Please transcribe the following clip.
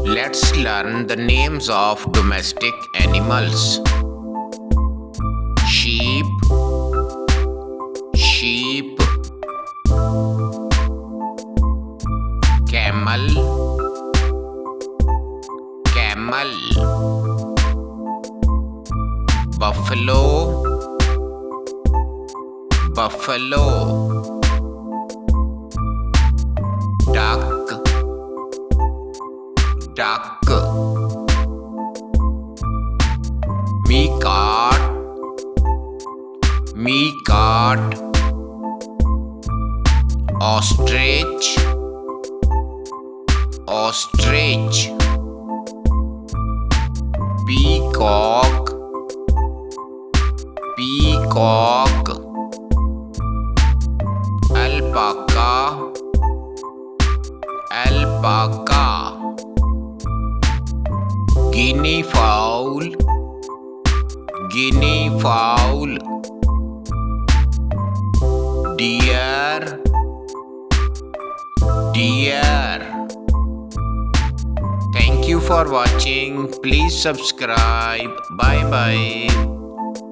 Let's learn the names of domestic animals. Sheep, sheep. Camel, camel. Buffalo, buffalo. Duck, duck. Meerkat, meerkat. Ostrich, ostrich. Peacock, peacock. Alpaca, alpaca. Guinea fowl, guinea fowl. Deer, deer. Thank you for watching. Please subscribe. Bye bye.